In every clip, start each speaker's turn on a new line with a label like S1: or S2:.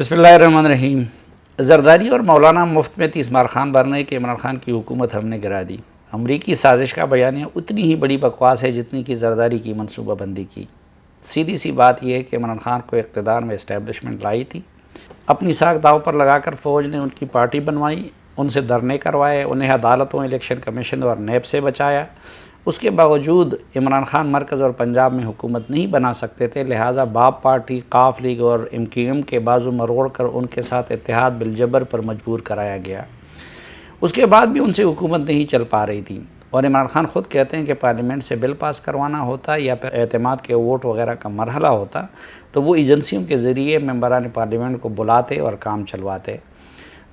S1: बिस्मिल्लाहिर्रहमानिर्रहीम। जरदारी और मौलाना मुफ्त में 30 मार खान भरने के इमरान खान की हुकूमत हमने गिरा दी। अमरीकी साजिश का बयानिया उतनी ही बड़ी बकवास है जितनी कि जरदारी की मनसूबाबंदी की। सीधी सी बात यह है कि इमरान खान को इक़्तिदार में इस्टेब्लिशमेंट लाई थी, अपनी साख दाव पर लगाकर फ़ौज ने उनकी पार्टी बनवाई, उनसे धरने करवाए, उन्हें अदालतों, इलेक्शन कमीशन और नेब से बचाया। उसके बावजूद इमरान खान मरकज़ और पंजाब में हुकूमत नहीं बना सकते थे, लिहाजा बाप पार्टी, काफ लीग और MQM के बाजू मरोड़ कर उनके साथ इत्तेहाद बिलजबर पर मजबूर कराया गया। उसके बाद भी उनसे हुकूमत नहीं चल पा रही थी और इमरान खान ख़ुद कहते हैं कि पार्लियामेंट से बिल पास करवाना होता या फिर एतमाद के वोट वगैरह का मरहला होता तो वो एजेंसियों के ज़रिए मेंबरान पार्लियामेंट को बुलाते और काम चलवाते।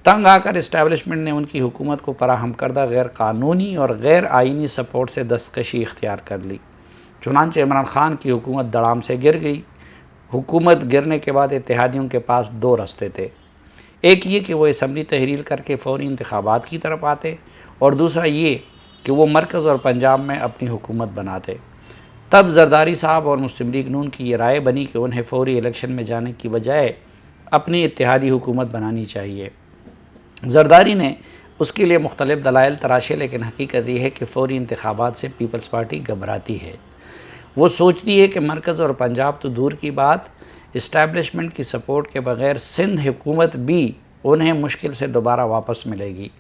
S1: तंग आकर इस्टेब्लिशमेंट ने उनकी हुकूमत को फराहम करदा गैर कानूनी और गैर आइनी सपोर्ट से दस्तकशी इख्तियार कर ली। चुनांचे इमरान खान की हुकूमत दड़ाम से गिर गई। हुकूमत गिरने के बाद इत्तेहादियों के पास दो रास्ते थे, एक ये कि वो असम्बली तहरील करके फ़ौरी इंतखाबात की तरफ आते और दूसरा ये कि वो मरकज़ और पंजाब में अपनी हुकूमत बनाते। तब जरदारी साहब और मुस्लिम लीग नून की ये राय बनी कि उन्हें फ़ौरी इलेक्शन में जाने की बजाय अपनी इत्तेहादी हुकूमत बनानी चाहिए। जरदारी ने उसके लिए मुख्तलिफ दलाइल तराशे, लेकिन हकीकत यह है कि फ़ौरी इंतखाबात से पीपल्स पार्टी घबराती है। वो सोचती है कि मरकज़ और पंजाब तो दूर की बात, इस्टेब्लिशमेंट की सपोर्ट के बग़ैर सिंध हुकूमत भी उन्हें मुश्किल से दोबारा वापस मिलेगी।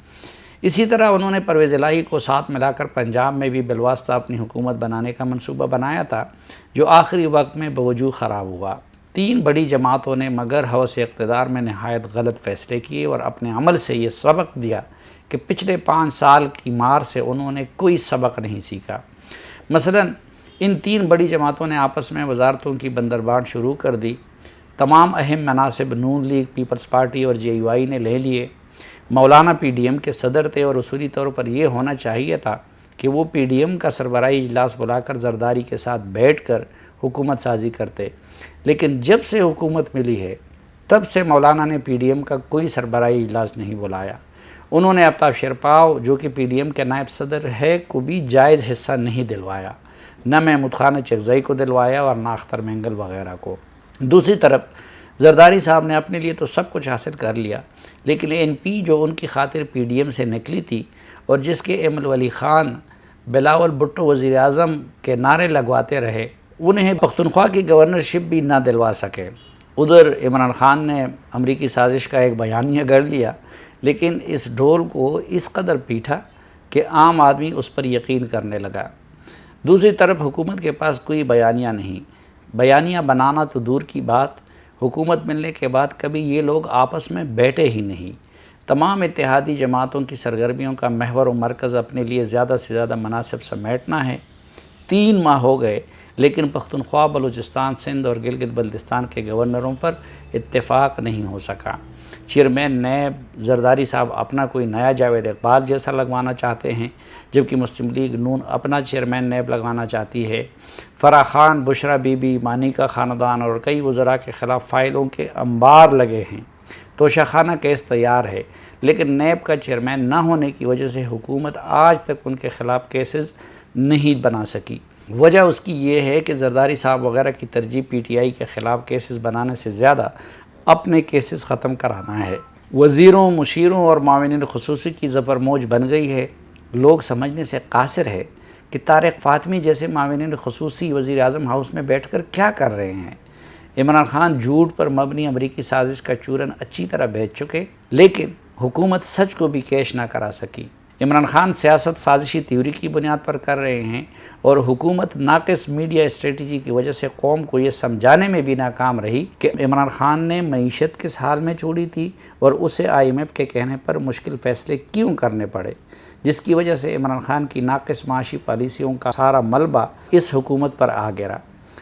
S1: इसी तरह उन्होंने परवेज़ इलाही को साथ मिलाकर पंजाब में भी बिलवास्ता अपनी हुकूमत बनाने का मंसूबा बनाया था, जो आखिरी वक्त में बवजूद ख़राब हुआ। तीन बड़ी जमातों ने मगर हवस इक़्तिदार में नहायत गलत फ़ैसले किए और अपने अमल से ये सबक दिया कि पिछले 5 साल की मार से उन्होंने कोई सबक नहीं सीखा। मसलन इन तीन बड़ी जमातों ने आपस में वजारतों की बंदरबांट शुरू कर दी। तमाम अहम मनासिब नून लीग, पीपल्स पार्टी और JUI ने ले लिए। मौलाना PDM के सदर थे और उसूली तौर पर यह होना चाहिए था कि वो PDM का सरबराही इजलास बुलाकर जरदारी के साथ बैठ कर हुकूमत साजी करते, लेकिन जब से हुकूमत मिली है तब से मौलाना ने PDM का कोई सरबराही इजलास नहीं बुलाया। उन्होंने आफ्ताब शेरपाव, जो कि PDM के नायब सदर है, को भी जायज़ हिस्सा नहीं दिलवाया, न महमूद खान चगज़ई को दिलवाया और ना अख्तर मेंगल वगैरह को। दूसरी तरफ जरदारी साहब ने अपने लिए तो सब कुछ हासिल कर लिया, लेकिन NP जो उनकी खातिर PDM से निकली थी और जिसके एमल वली ख़ान, बिलावल भुट्टो वज़ीर आज़म के नारे लगवाते रहे, उन्हें पख्तूनख्वा की गवर्नरशिप भी ना दिलवा सके। उधर इमरान खान ने अमरीकी साजिश का एक बयानिया गढ़ लिया, लेकिन इस ढोल को इस कदर पीटा कि आम आदमी उस पर यकीन करने लगा। दूसरी तरफ हुकूमत के पास कोई बयानिया नहीं, बयानिया बनाना तो दूर की बात, हुकूमत मिलने के बाद कभी ये लोग आपस में बैठे ही नहीं। तमाम इत्तेहादी जमातों की सरगर्मियों का महवर व मरकज़ अपने लिए ज़्यादा से ज़्यादा मनासिब समेटना है। 3 माह हो गए, लेकिन पख्तूनख्वा, बलूचिस्तान, सिंध और गिलगित बल्तिस्तान के गवर्नरों पर इत्तेफाक नहीं हो सका। चेयरमैन नैब जरदारी साहब अपना कोई नया जावेद इकबाल जैसा लगवाना चाहते हैं, जबकि मुस्लिम लीग नून अपना चेयरमैन नैब लगवाना चाहती है। फराह खान, बुशरा बीबी, मानी का ख़ानदान और कई वज़रा के ख़िलाफ़ फ़ाइलों के अंबार लगे हैं। तोशाखाना केस तैयार है, लेकिन नैब का चेयरमैन न होने की वजह से हुकूमत आज तक उनके ख़िलाफ़ केसेस नहीं बना सकी। वजह उसकी ये है कि जरदारी साहब वगैरह की तरजीह PTI के ख़िलाफ़ केसेस बनाने से ज़्यादा अपने केसेस ख़त्म कराना है। वज़ीरों, मुशीरों और माविन ख़ुसूसी की ज़बर मौज बन गई है। लोग समझने से कासिर है कि तारिक फ़ातिमी जैसे माविन ख़ुसूसी वज़ीर आज़म हाउस में बैठ कर क्या कर रहे हैं। इमरान खान झूठ पर मबनी अमरीकी साजिश का चूरन अच्छी तरह बेच चुके, लेकिन हुकूमत सच को भी कैश ना करा सकी। इमरान खान सियासत साजिशी थ्योरी की बुनियाद पर कर रहे हैं और हुकूमत नाक़िस मीडिया स्ट्रेटजी की वजह से कौम को ये समझाने में भी नाकाम रही कि इमरान खान ने मईशत किस हाल में छोड़ी थी और उसे IMF के कहने पर मुश्किल फ़ैसले क्यों करने पड़े, जिसकी वजह से इमरान खान की नाक़िस माशी पॉलिसियों का सारा मलबा इस हुकूमत पर आ गिरा।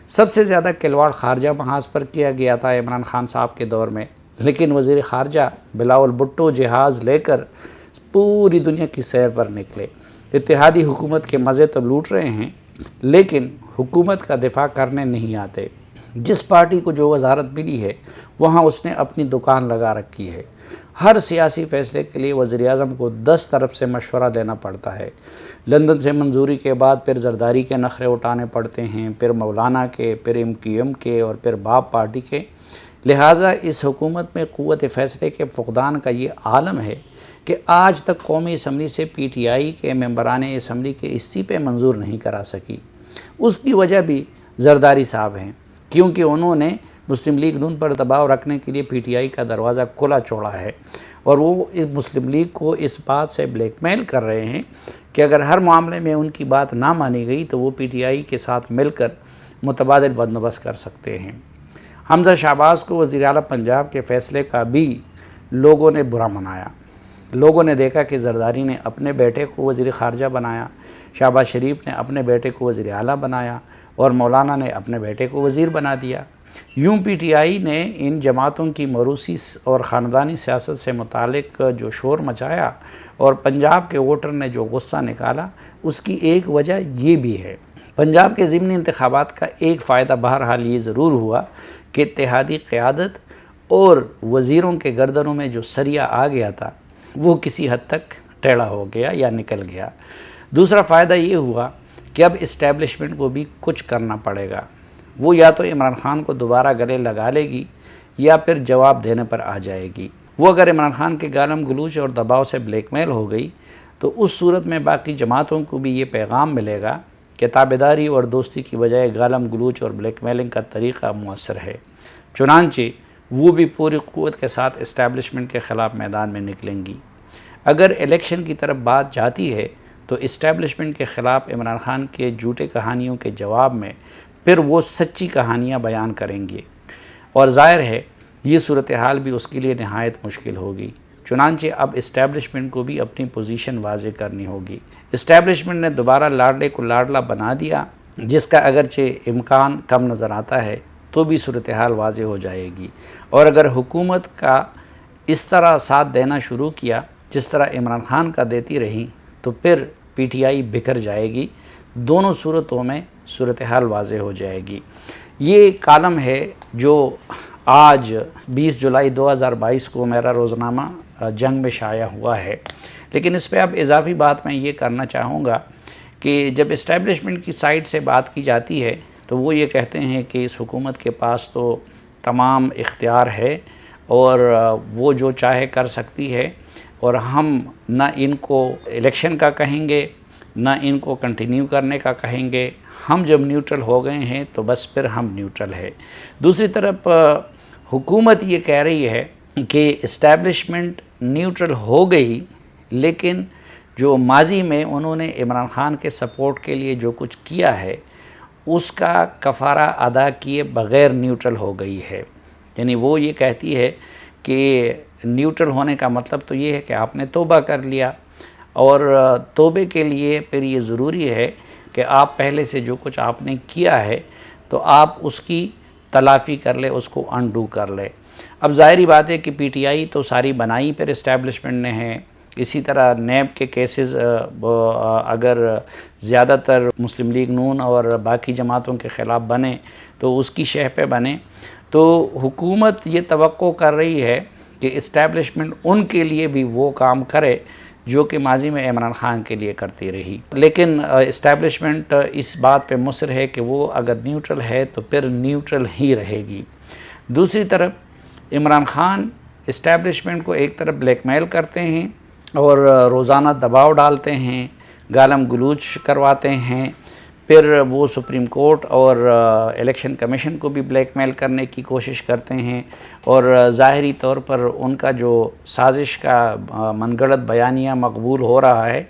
S1: सबसे ज़्यादा खिलवाड़ खारजा महाज पर किया गया था इमरान खान साहब के दौर में, लेकिन वज़ीर ख़ारजा बिलावल भुट्टो जहाज़ लेकर पूरी दुनिया की सैर पर निकले। इत्तेहादी हुकूमत के मज़े तो लूट रहे हैं, लेकिन हुकूमत का दिफा करने नहीं आते। जिस पार्टी को जो वजारत मिली है वहाँ उसने अपनी दुकान लगा रखी है। हर सियासी फ़ैसले के लिए वज़ीर आज़म को 10 तरफ से मशवरा देना पड़ता है। लंदन से मंजूरी के बाद फिर जरदारी के नखरे उठाने पड़ते हैं, फिर मौलाना के, फिर MQM के और फिर बाप पार्टी के। لہٰذا اس حکومت میں قوت فیصلے کے فقدان کا یہ عالم ہے کہ آج تک قومی اسمبلی سے پی ٹی آئی کے ممبران اسمبلی کے استعفے منظور نہیں کرا سکی۔ اس کی وجہ بھی زرداری صاحب ہیں، کیونکہ انہوں نے مسلم لیگ نون پر دباؤ رکھنے کے لیے پی ٹی آئی کا دروازہ کھلا چھوڑا ہے، اور وہ اس مسلم لیگ کو اس بات سے بلیک میل کر رہے ہیں کہ اگر ہر معاملے میں ان کی بات نہ مانی گئی تو وہ پی ٹی آئی کے ساتھ مل کر متبادل بندوبست کر سکتے ہیں۔ حمزہ شہباز کو وزیر اعلیٰ پنجاب کے فیصلے کا بھی لوگوں نے برا منایا۔ لوگوں نے دیکھا کہ زرداری نے اپنے بیٹے کو وزیر خارجہ بنایا، شہباز شریف نے اپنے بیٹے کو وزیر اعلیٰ بنایا، اور مولانا نے اپنے بیٹے کو وزیر بنا دیا۔ یوں پی ٹی آئی نے ان جماعتوں کی موروثی اور خاندانی سیاست سے متعلق جو شور مچایا اور پنجاب کے ووٹر نے جو غصہ نکالا، اس کی ایک وجہ یہ بھی ہے۔ پنجاب کے ضمنی انتخابات کا ایک فائدہ بہرحال یہ ضرور ہوا کہ اتحادی قیادت اور وزیروں کے گردنوں میں جو سریا آ گیا تھا وہ کسی حد تک ٹیڑھا ہو گیا یا نکل گیا۔ دوسرا فائدہ یہ ہوا کہ اب اسٹیبلشمنٹ کو بھی کچھ کرنا پڑے گا۔ وہ یا تو عمران خان کو دوبارہ گلے لگا لے گی یا پھر جواب دینے پر آ جائے گی۔ وہ اگر عمران خان کے گالم گلوچ اور دباؤ سے بلیک میل ہو گئی تو اس صورت میں باقی جماعتوں کو بھی یہ پیغام ملے گا کہ تابعداری اور دوستی کی بجائے گالم گلوچ اور بلیک میلنگ کا طریقہ مؤثر ہے، چنانچہ وہ بھی پوری قوت کے ساتھ اسٹیبلشمنٹ کے خلاف میدان میں نکلیں گی۔ اگر الیکشن کی طرف بات جاتی ہے تو اسٹیبلشمنٹ کے خلاف عمران خان کے جھوٹے کہانیوں کے جواب میں پھر وہ سچی کہانیاں بیان کریں گے، اور ظاہر ہے یہ صورتحال بھی اس کے لیے نہایت مشکل ہوگی۔ چنانچہ اب اسٹیبلشمنٹ کو بھی اپنی پوزیشن واضح کرنی ہوگی۔ اسٹیبلشمنٹ نے دوبارہ لاڈلے کو لاڈلا بنا دیا، جس کا اگرچہ امکان کم نظر آتا ہے تو بھی صورتحال واضح ہو جائے گی، اور اگر حکومت کا اس طرح ساتھ دینا شروع کیا جس طرح عمران خان کا دیتی رہی تو پھر پی ٹی آئی بکھر جائے گی۔ دونوں صورتوں میں صورتحال واضح ہو جائے گی۔ یہ کالم ہے جو آج 20 جولائی 2022 کو میرا روزنامہ جنگ میں شائع ہوا ہے، لیکن اس پہ اب اضافی بات میں یہ کرنا چاہوں گا کہ جب اسٹیبلشمنٹ کی سائٹ سے بات کی جاتی ہے تو وہ یہ کہتے ہیں کہ اس حکومت کے پاس تو تمام اختیار ہے اور وہ جو چاہے کر سکتی ہے، اور ہم نہ ان کو الیکشن کا کہیں گے نہ ان کو کنٹینیو کرنے کا کہیں گے، ہم جب نیوٹرل ہو گئے ہیں تو بس پھر ہم نیوٹرل ہے۔ دوسری طرف حکومت یہ کہہ رہی ہے کہ اسٹیبلشمنٹ نیوٹرل ہو گئی، لیکن جو ماضی میں انہوں نے عمران خان کے سپورٹ کے لیے جو کچھ کیا ہے اس کا کفارہ ادا کیے بغیر نیوٹرل ہو گئی ہے۔ یعنی وہ یہ کہتی ہے کہ نیوٹرل ہونے کا مطلب تو یہ ہے کہ آپ نے توبہ کر لیا، اور توبے کے لیے پھر یہ ضروری ہے کہ آپ پہلے سے جو کچھ آپ نے کیا ہے تو آپ اس کی تلافی کر لے، اس کو انڈو کر لے۔ اب ظاہری بات ہے کہ پی ٹی آئی تو ساری بنائی پھر اسٹیبلشمنٹ نے ہے۔ اسی طرح نیب کے کیسز اگر زیادہ تر مسلم لیگ نون اور باقی جماعتوں کے خلاف بنے تو اس کی شہ پہ بنے، تو حکومت یہ توقع کر رہی ہے کہ اسٹیبلشمنٹ ان کے لیے بھی وہ کام کرے جو کہ ماضی میں عمران خان کے لیے کرتی رہی۔ لیکن اسٹیبلشمنٹ اس بات پہ مصر ہے کہ وہ اگر نیوٹرل ہے تو پھر نیوٹرل ہی رہے گی۔ دوسری طرف عمران خان اسٹیبلشمنٹ کو ایک طرف بلیک میل کرتے ہیں اور روزانہ دباؤ ڈالتے ہیں، گالم گلوچ کرواتے ہیں، پھر وہ سپریم کورٹ اور الیکشن کمیشن کو بھی بلیک میل کرنے کی کوشش کرتے ہیں، اور ظاہری طور پر ان کا جو سازش کا من گھڑت بیانیہ مقبول ہو رہا ہے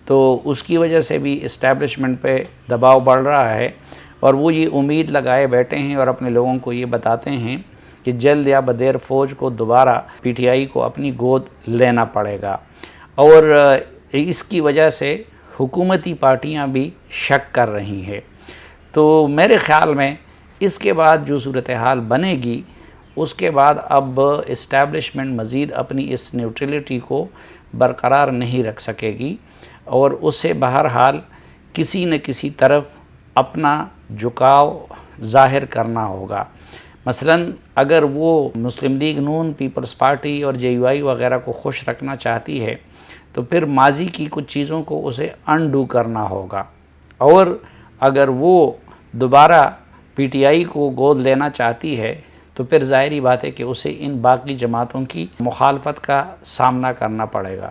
S1: تو اس کی وجہ سے بھی اسٹیبلشمنٹ پہ دباؤ بڑھ رہا ہے، اور وہ یہ امید لگائے بیٹھے ہیں اور اپنے لوگوں کو یہ بتاتے ہیں کہ جلد یا بدیر فوج کو دوبارہ پی ٹی آئی کو اپنی گود لینا پڑے گا، اور اس کی وجہ سے حکومتی پارٹیاں بھی شک کر رہی ہیں۔ تو میرے خیال میں اس کے بعد جو صورتحال بنے گی اس کے بعد اب اسٹیبلشمنٹ مزید اپنی اس نیوٹرلٹی کو برقرار نہیں رکھ سکے گی، اور اسے بہرحال کسی نہ کسی طرف اپنا جھکاؤ ظاہر کرنا ہوگا۔ مثلاً اگر وہ مسلم لیگ نون، پیپلز پارٹی اور جے یو آئی وغیرہ کو خوش رکھنا چاہتی ہے تو پھر ماضی کی کچھ چیزوں کو اسے انڈو کرنا ہوگا، اور اگر وہ دوبارہ پی ٹی آئی کو گود لینا چاہتی ہے تو پھر ظاہری بات ہے کہ اسے ان باقی جماعتوں کی مخالفت کا سامنا کرنا پڑے گا۔